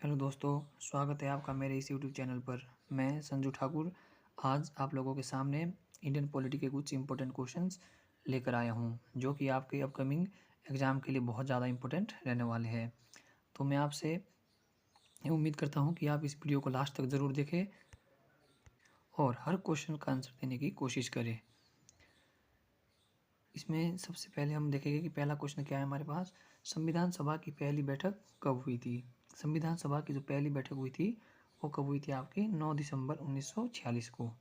Hello दोस्तों, स्वागत है आपका मेरे इस यूट्यूब चैनल पर। मैं संजू ठाकुर आज आप लोगों के सामने इंडियन पॉलिटी के कुछ इंपॉर्टेंट क्वेश्चंस लेकर आया हूं, जो कि आपके अपकमिंग एग्ज़ाम के लिए बहुत ज़्यादा इंपॉर्टेंट रहने वाले हैं। तो मैं आपसे ये उम्मीद करता हूं कि आप इस वीडियो को लास्ट तक ज़रूर देखें और हर क्वेश्चन का आंसर देने की कोशिश करें। इसमें सबसे पहले हम देखेंगे कि पहला क्वेश्चन क्या है हमारे पास। संविधान सभा की पहली बैठक कब हुई थी? संविधान सभा की जो पहली बैठक हुई थी वो कब हुई थी? आपकी 9 दिसंबर 1946 को।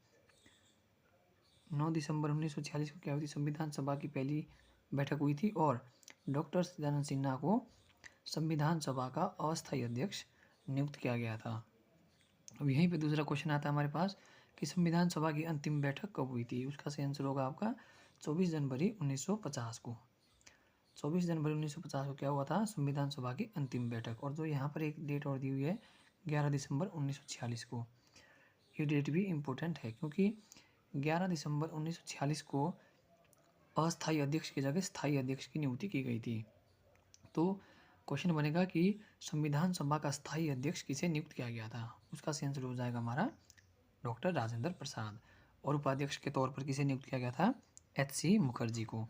9 दिसंबर 1946 को क्या हुई थी? संविधान सभा की पहली बैठक हुई थी और डॉक्टर सदानंद सिन्हा को संविधान सभा का अस्थायी अध्यक्ष नियुक्त किया गया था। अब यहीं पे दूसरा क्वेश्चन आता है हमारे पास कि संविधान सभा की अंतिम बैठक कब हुई थी? उसका सही आंसर होगा आपका 24 जनवरी 1950 को। 24 जनवरी 1950 को क्या हुआ था? संविधान सभा की अंतिम बैठक। और जो यहाँ पर एक डेट और दी हुई है 11 दिसंबर 1946 को, ये डेट भी इम्पोर्टेंट है क्योंकि 11 दिसंबर 1946 को अस्थायी अध्यक्ष की जगह स्थायी अध्यक्ष की नियुक्ति की गई थी। तो क्वेश्चन बनेगा कि संविधान सभा का स्थायी अध्यक्ष किसे नियुक्त किया गया था? उसका सही आंसर हो जाएगा हमारा डॉक्टर राजेंद्र प्रसाद। और उपाध्यक्ष के तौर पर किसे नियुक्त किया गया था? HC मुखर्जी को।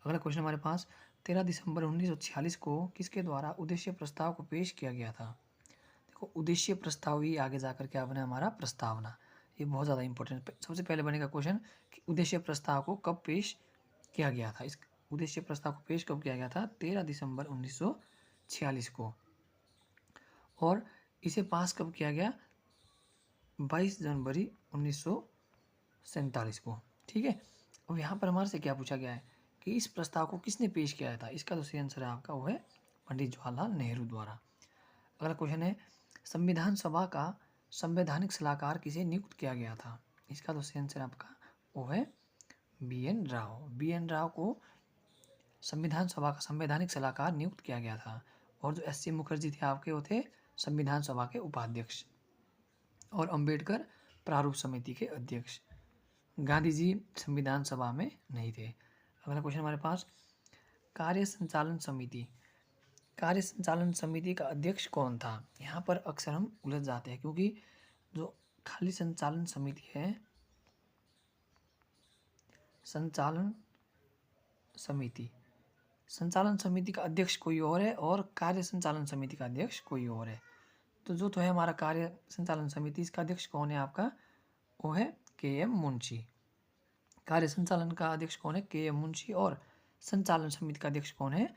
अगला क्वेश्चन हमारे पास 13 दिसंबर 1946 को किसके द्वारा उद्देश्य प्रस्ताव को पेश किया गया था? देखो, उद्देश्य प्रस्ताव ही आगे जाकर क्या बना हमारा? प्रस्तावना। ये बहुत ज़्यादा इंपॉर्टेंट। सबसे पहले बनेगा क्वेश्चन कि उद्देश्य प्रस्ताव को कब पेश किया गया था? इस उद्देश्य प्रस्ताव को पेश कब किया गया था? 13 दिसंबर 1946 को। और इसे पास कब किया गया? 22 जनवरी 1947 को। ठीक है। अब यहाँ पर हमारे से क्या पूछा गया है कि इस प्रस्ताव को किसने पेश किया था? इसका जो सही आंसर है आपका वो है पंडित जवाहरलाल नेहरू द्वारा। अगला क्वेश्चन है संविधान सभा का संवैधानिक सलाहकार किसे नियुक्त किया गया था? इसका जो सही आंसर आपका वो है BN राव। BN राव को संविधान सभा का संवैधानिक सलाहकार नियुक्त किया गया था। और जो SC मुखर्जी थे आपके वो थे संविधान सभा के उपाध्यक्ष और अंबेडकर प्रारूप समिति के अध्यक्ष। गांधी जी संविधान सभा में नहीं थे। अगला क्वेश्चन हमारे पास कार्य संचालन समिति का अध्यक्ष कौन था? यहाँ पर अक्सर हम उलझ जाते हैं क्योंकि जो खाली संचालन समिति है, संचालन समिति का अध्यक्ष कोई और है और कार्य संचालन समिति का अध्यक्ष कोई और है। तो जो तो है हमारा कार्य संचालन समिति, इसका अध्यक्ष कौन है आपका? वो है KM मुंशी। कार्य संचालन का अध्यक्ष कौन है? KM मुंशी। और संचालन समिति का अध्यक्ष कौन है?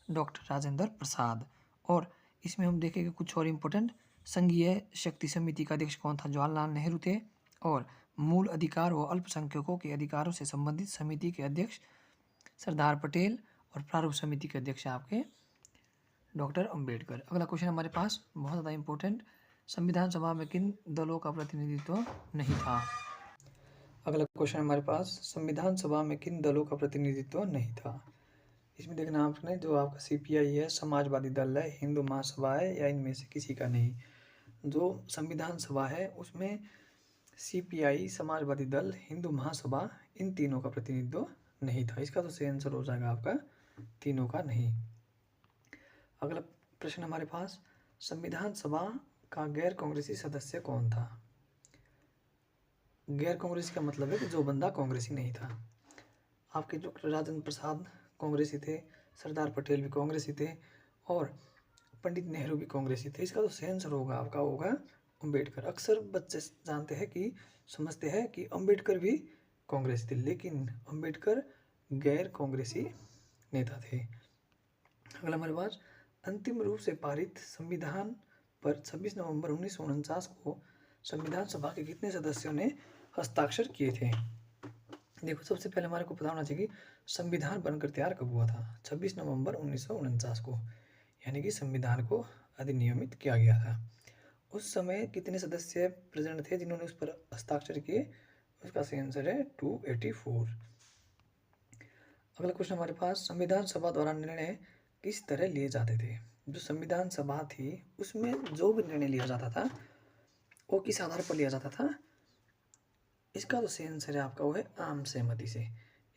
डॉक्टर राजेंद्र प्रसाद। और इसमें हम देखेंगे कुछ और इम्पोर्टेंट। संघीय शक्ति समिति का अध्यक्ष कौन था? जवाहरलाल नेहरू थे। और मूल अधिकार व अल्पसंख्यकों के अधिकारों से संबंधित समिति के अध्यक्ष सरदार पटेल। और प्रारूप समिति के अध्यक्ष आपके डॉक्टर अंबेडकर। अगला क्वेश्चन हमारे पास बहुत ज़्यादा इंपॉर्टेंट, संविधान सभा में किन दलों का प्रतिनिधित्व नहीं था? अगला क्वेश्चन हमारे पास संविधान सभा में किन दलों का प्रतिनिधित्व नहीं था? इसमें देखना आपने जो आपका CPI है, समाजवादी दल है, हिंदू महासभा है, या इनमें से किसी का नहीं। जो संविधान सभा है उसमें CPI, समाजवादी दल, हिंदू महासभा, इन तीनों का प्रतिनिधित्व नहीं था। इसका तो सही आंसर हो जाएगा आपका तीनों का नहीं। अगला प्रश्न हमारे पास संविधान सभा का गैर कांग्रेसी सदस्य कौन था? गैर कांग्रेसी का मतलब है कि जो बंदा कांग्रेसी नहीं था। आपके डॉक्टर राजेंद्र प्रसाद कांग्रेसी थे, सरदार पटेल भी कांग्रेसी थे और पंडित नेहरू भी कांग्रेसी थे। इसका तो सही आंसर होगा आपका होगा अंबेडकर। अक्सर बच्चे जानते हैं कि समझते हैं कि अंबेडकर भी कांग्रेसी थे, लेकिन अंबेडकर गैर कांग्रेसी नेता थे। अगला हमारे पास अंतिम रूप से पारित संविधान पर 26 नवंबर 1949 को संविधान सभा के कितने सदस्यों ने हस्ताक्षर किए थे? देखो, सबसे पहले हमारे को पता होना चाहिए कि संविधान बनकर तैयार कब हुआ था? 26 नवंबर 1949 को, यानी कि संविधान को अधिनियमित किया गया था। उस समय कितने सदस्य प्रेजेंट थे जिन्होंने उस पर हस्ताक्षर किए? उसका सही आंसर है 284। अगला क्वेश्चन हमारे पास संविधान सभा द्वारा निर्णय किस तरह लिए जाते थे? जो संविधान सभा थी उसमें जो भी निर्णय लिया जाता था वो किस आधार पर लिया जाता था? इसका तो सही आंसर है आपका वो है आम सहमति से।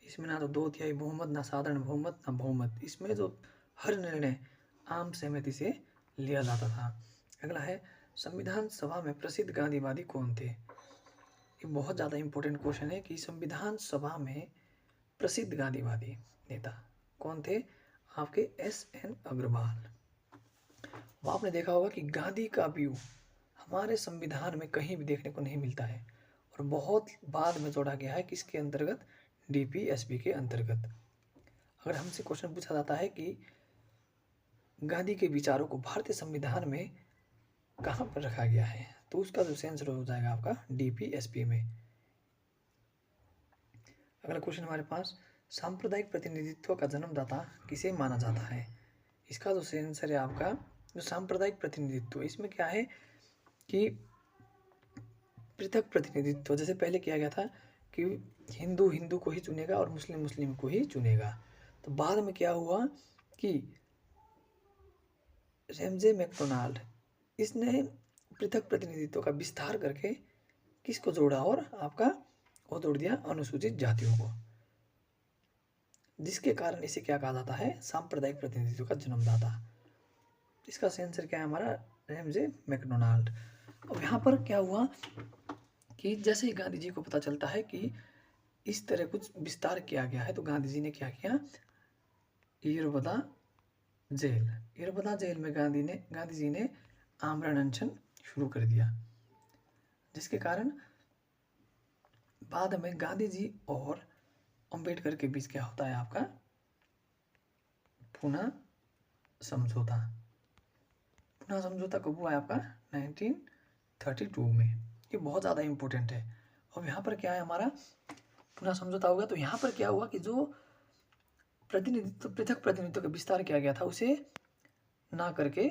इसमें ना तो 2/3 बहुमत, ना साधारण बहुमत, ना बहुमत। इसमें जो हर निर्णय आम सहमति से लिया जाता था। अगला है संविधान सभा में प्रसिद्ध गांधीवादी कौन थे। ये बहुत ज़्यादा इंपॉर्टेंट क्वेश्चन है कि संविधान सभा में प्रसिद्ध गांधीवादी नेता कौन थे। आपके S.N. अग्रवाल। वो आपने देखा होगा कि गांधी का व्यू हमारे संविधान में कहीं भी देखने को नहीं मिलता है और बहुत बाद में जोड़ा गया है किसके अंतर्गत, DPSP के अंतर्गत। अगर हमसे क्वेश्चन पूछा जाता है कि गांधी के विचारों को भारतीय संविधान में कहाँ पर रखा गया है, तो उसका जो आंसर हो जाएगा आपका DPSP में। अगला क्वेश्चन हमारे पास, सांप्रदायिक प्रतिनिधित्व का जन्मदाता किसे माना जाता है। इसका जो आंसर है आपका जो सांप्रदायिक प्रतिनिधित्व, इसमें क्या है कि पृथक प्रतिनिधित्व, जैसे पहले किया गया था कि हिंदू हिंदू को ही चुनेगा और मुस्लिम मुस्लिम को ही चुनेगा, तो बाद में क्या हुआ कि रैमजे मैकडोनाल्ड इसने पृथक प्रतिनिधित्व का विस्तार करके किसको जोड़ा, और आपका वो जोड़ दिया अनुसूचित जातियों को, जिसके कारण इसे क्या कहा जाता है, सांप्रदायिक प्रतिनिधित्व का जन्मदाता। इसका आंसर क्या है हमारा, रैमजे मैकडोनाल्ड। अब यहाँ पर क्या हुआ कि जैसे ही गांधी जी को पता चलता है कि इस तरह कुछ विस्तार किया गया है, तो गांधी जी ने क्या किया, येरवदा जेल में गांधी जी ने आमरण अनशन शुरू कर दिया, जिसके कारण बाद में गांधी जी और अंबेडकर के बीच क्या होता है आपका पुनः समझौता। पुनः समझौता कब हुआ है आपका 1932 में। ये बहुत ज़्यादा इम्पोर्टेंट है। अब यहाँ पर क्या है हमारा पुनः समझौता होगा, तो यहाँ पर क्या हुआ कि जो पृथक प्रतिनिधित्व का विस्तार किया गया था उसे ना करके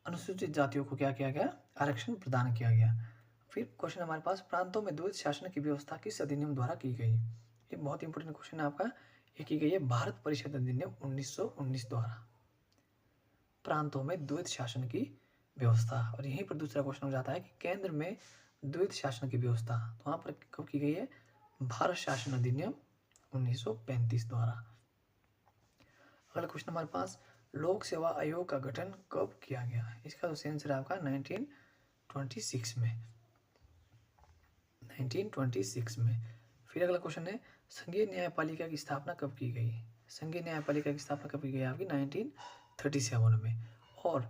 अनुसूचित जातियों को क्या किया गया, आरक्षण प्रदान किया गया। फिर क्वेश्चन हमारे पास, प्रांतों में द्वैत शासन की व्यवस्था किस अधिनियम द्वारा की गई। ये बहुत इंपॉर्टेंट क्वेश्चन है आपका। ये की गई है भारत परिषद अधिनियम 1919 द्वारा, प्रांतों में द्वैत शासन की व्यवस्था। और यहीं पर दूसरा क्वेश्चन हो जाता है कि केंद्र में द्वैत शासन की व्यवस्था, तो वहाँ पर कब की गई है, भारत शासन अधिनियम 1935 द्वारा। अगला क्वेश्चन हमारे पास, लोक सेवा आयोग का गठन कब किया गया। इसका जो आंसर है आपका 1926 में, 1926 में। फिर अगला क्वेश्चन है, संघीय न्यायपालिका की स्थापना कब की गई। संघीय न्यायपालिका की स्थापना कब की गई आपकी 1937 में। और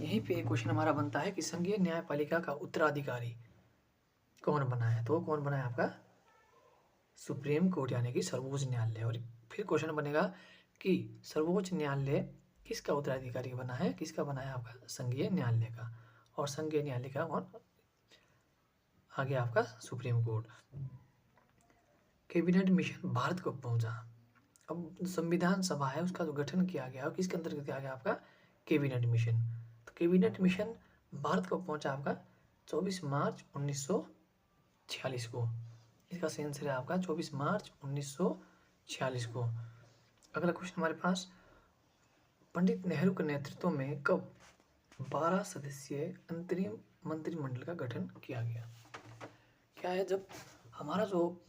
यहीं पे एक क्वेश्चन हमारा बनता है कि संघीय न्यायपालिका का उत्तराधिकारी कौन बना है, तो कौन बना है आपका सुप्रीम कोर्ट यानी कि सर्वोच्च न्यायालय। और फिर क्वेश्चन बनेगा कि सर्वोच्च न्यायालय किसका उत्तराधिकारी बना है, किसका बना है आपका संघीय न्यायालय का। और संघीय न्यायालय का कौन आगे आपका supreme court. Cabinet mission Bharat कब पहुंचा। अब संविधान सभा है उसका जो गठन किया गया और किसके अंतर्गत किया गया आपका कैबिनेट मिशन। तो कैबिनेट मिशन भारत कब पहुंचा आपका 24 मार्च 1946 को। इसका सही आंसर है आपका 24 मार्च 1946 को। अगला क्वेश्चन हमारे पास, पंडित नेहरू के नेतृत्व में कब 12 सदस्यीय अंतरिम मंत्रिमंडल का गठन किया गया। क्या है, जब हमारा जो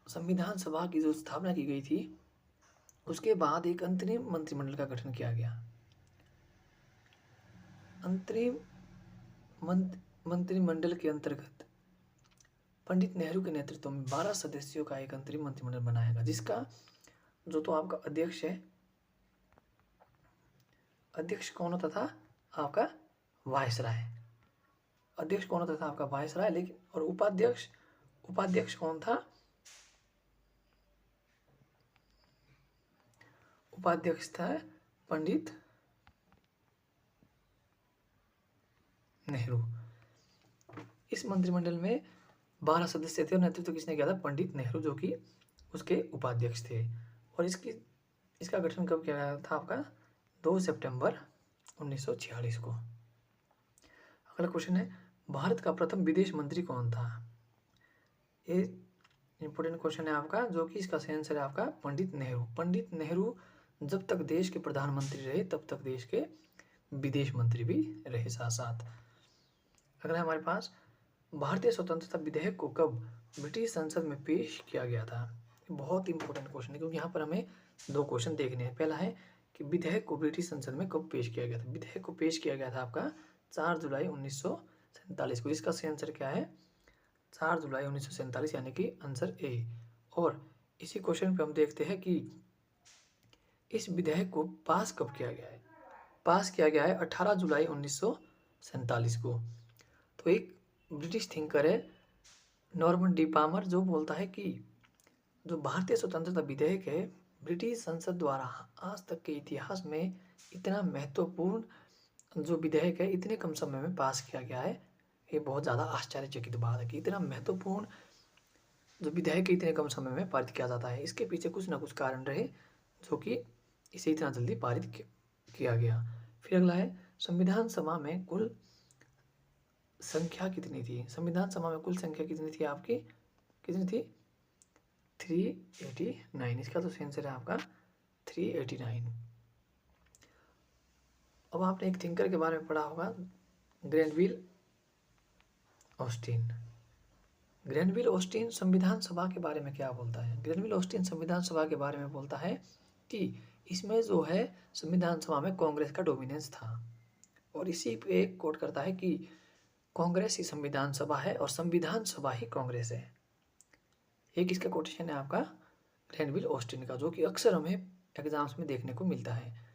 संविधान सभा की जो स्थापना की गई थी उसके बाद एक अंतरिम मंत्रिमंडल का गठन किया गया। अंतरिम मंत्रिमंडल के अंतर्गत पंडित नेहरू के नेतृत्व में 12 सदस्यों का एक अंतरिम मंत्रिमंडल बनाया गया, जिसका जो तो आपका अध्यक्ष है, अध्यक्ष कौन होता था आपका वायसराय। अध्यक्ष कौन होता था आपका वायसराय, लेकिन और उपाध्यक्ष कौन था, उपाध्यक्ष था पंडित नेहरू। इस मंत्रिमंडल में 12 सदस्य थे और नेतृत्व किसने किया था, पंडित नेहरू, जो कि उसके उपाध्यक्ष थे। और इसका गठन कब किया गया था आपका 2 सितंबर 1946 को। अगला क्वेश्चन है, भारत का प्रथम विदेश मंत्री कौन था। ये इंपॉर्टेंट क्वेश्चन है आपका, जो कि इसका सही आंसर है आपका पंडित नेहरू। पंडित नेहरू जब तक देश के प्रधानमंत्री रहे तब तक देश के विदेश मंत्री भी रहे साथ साथ। अगला हमारे पास, भारतीय स्वतंत्रता विधेयक को कब ब्रिटिश संसद में पेश किया गया था। बहुत इंपॉर्टेंट क्वेश्चन है क्योंकि यहाँ पर हमें 2 क्वेश्चन देखने हैं। पहला है कि विधेयक को ब्रिटिश संसद में कब पेश किया गया था। विधेयक को पेश किया गया था आपका 4 जुलाई 1947 को। इसका सही आंसर क्या है? 4 जुलाई 1947, यानी कि आंसर ए। और इसी क्वेश्चन पे हम देखते हैं कि इस विधेयक को पास कब किया गया है। पास किया गया है 18 जुलाई 1947 को। तो एक ब्रिटिश थिंकर है नॉर्मन डी पामर, जो बोलता है कि जो भारतीय स्वतंत्रता विधेयक है ब्रिटिश संसद द्वारा आज तक के इतिहास में इतना महत्वपूर्ण जो विधेयक है इतने कम समय में पास किया गया है। ये बहुत ज़्यादा आश्चर्यचकित बात है कि इतना महत्वपूर्ण जो विधेयक इतने कम समय में पारित किया जाता है। इसके पीछे कुछ ना कुछ कारण रहे जो कि इसे इतना जल्दी पारित किया गया। फिर अगला है, संविधान सभा में कुल संख्या कितनी थी। संविधान सभा में कुल संख्या कितनी थी आपकी? कितनी थी? 389। इसका तो आंसर है आपका 389। अब आपने एक थिंकर के बारे में पढ़ा होगा, ग्रैनविल ऑस्टिन। ग्रैनविल ऑस्टिन संविधान सभा के बारे में क्या बोलता है? ग्रैनविल ऑस्टिन संविधान सभा के बारे में बोलता है कि इसमें जो है संविधान सभा में कांग्रेस का डोमिनेंस था, और इसी पे कोट करता है कि कांग्रेस ही संविधान सभा है और संविधान सभा ही कांग्रेस है। एक इसका कोटेशन है आपका ग्रैनविल ऑस्टिन का, जो कि अक्सर हमें एग्जाम्स में देखने को मिलता है।